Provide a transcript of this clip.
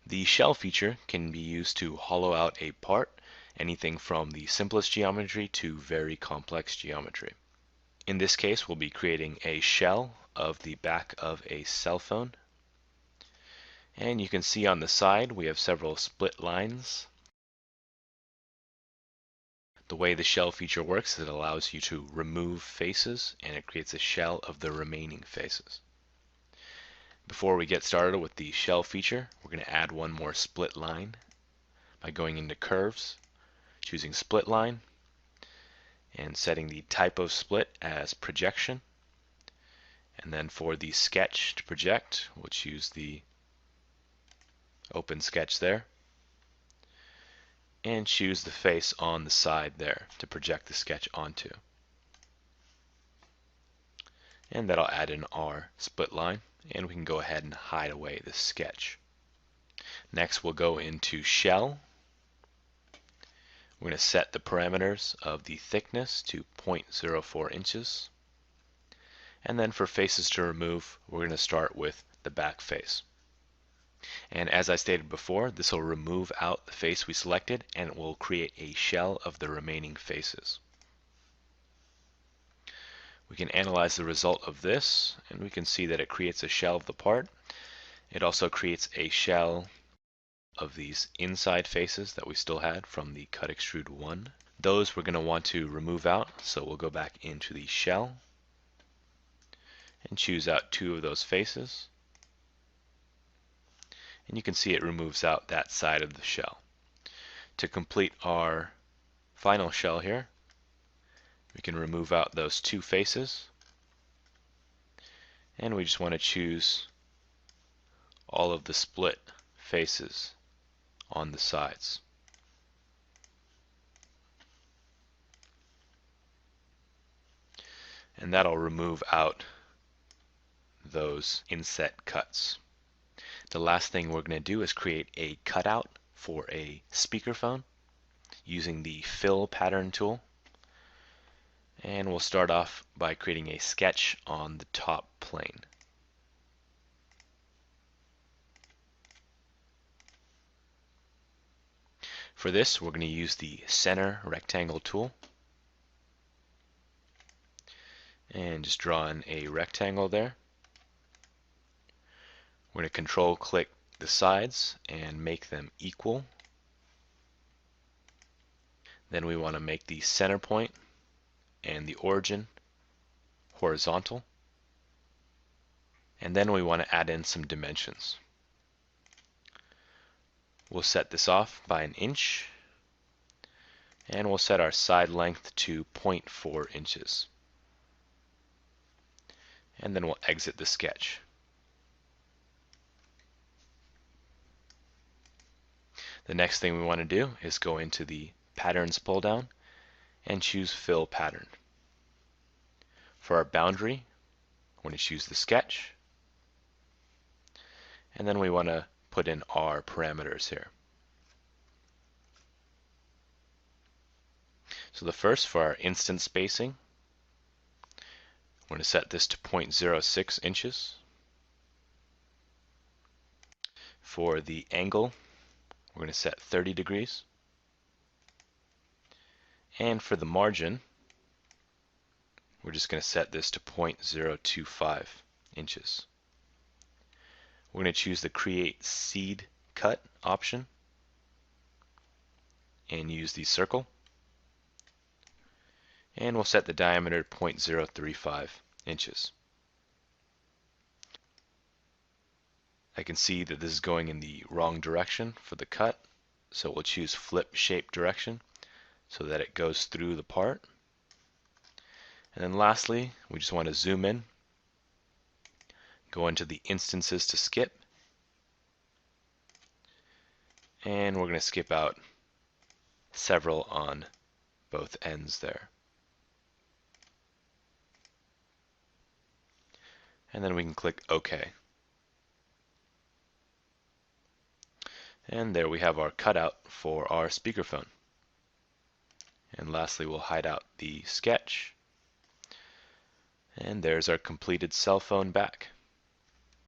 The shell feature can be used to hollow out a part, anything from the simplest geometry to very complex geometry. In this case, we'll be creating a shell of the back of a cell phone. And you can see on the side we have several split lines. The way the shell feature works is it allows you to remove faces and it creates a shell of the remaining faces. Before we get started with the shell feature, we're going to add one more split line by going into curves, choosing split line, and setting the type of split as projection. And then for the sketch to project, we'll choose the open sketch there, and choose the face on the side there to project the sketch onto. And that'll add in our split line, and we can go ahead and hide away the sketch. Next, we'll go into shell. We're going to set the parameters of the thickness to 0.04 inches. And then for faces to remove, we're going to start with the back face. And as I stated before, this will remove out the face we selected and it will create a shell of the remaining faces. We can analyze the result of this and we can see that it creates a shell of the part. It also creates a shell of these inside faces that we still had from the cut extrude 1. Those we're going to want to remove out, so we'll go back into the shell and choose out 2 of those faces. And you can see it removes out that side of the shell. To complete our final shell here, we can remove out those 2 faces, and we just want to choose all of the split faces on the sides. And that'll remove out those inset cuts. The last thing we're going to do is create a cutout for a speakerphone using the fill pattern tool. And we'll start off by creating a sketch on the top plane. For this, we're going to use the center rectangle tool and just draw in a rectangle there. We're going to control click the sides and make them equal. Then we want to make the center point and the origin horizontal. And then we want to add in some dimensions. We'll set this off by 1 inch, and we'll set our side length to 0.4 inches. And then we'll exit the sketch. The next thing we want to do is go into the Patterns pull down and choose Fill Pattern. For our boundary, we're going to choose the sketch, and then we want to put in our parameters here. So the first, for our instant spacing, we're going to set this to 0.06 inches. For the angle, we're going to set 30 degrees. And for the margin, we're just going to set this to 0.025 inches. We're going to choose the Create Seed Cut option and use the circle. And we'll set the diameter to 0.035 inches. I can see that this is going in the wrong direction for the cut, so we'll choose Flip Shape Direction so that it goes through the part. And then lastly, we just want to zoom in, go into the instances to skip, and we're going to skip out several on both ends there. And then we can click OK. And there we have our cutout for our speakerphone. And lastly, we'll hide out the sketch. And there's our completed cell phone back.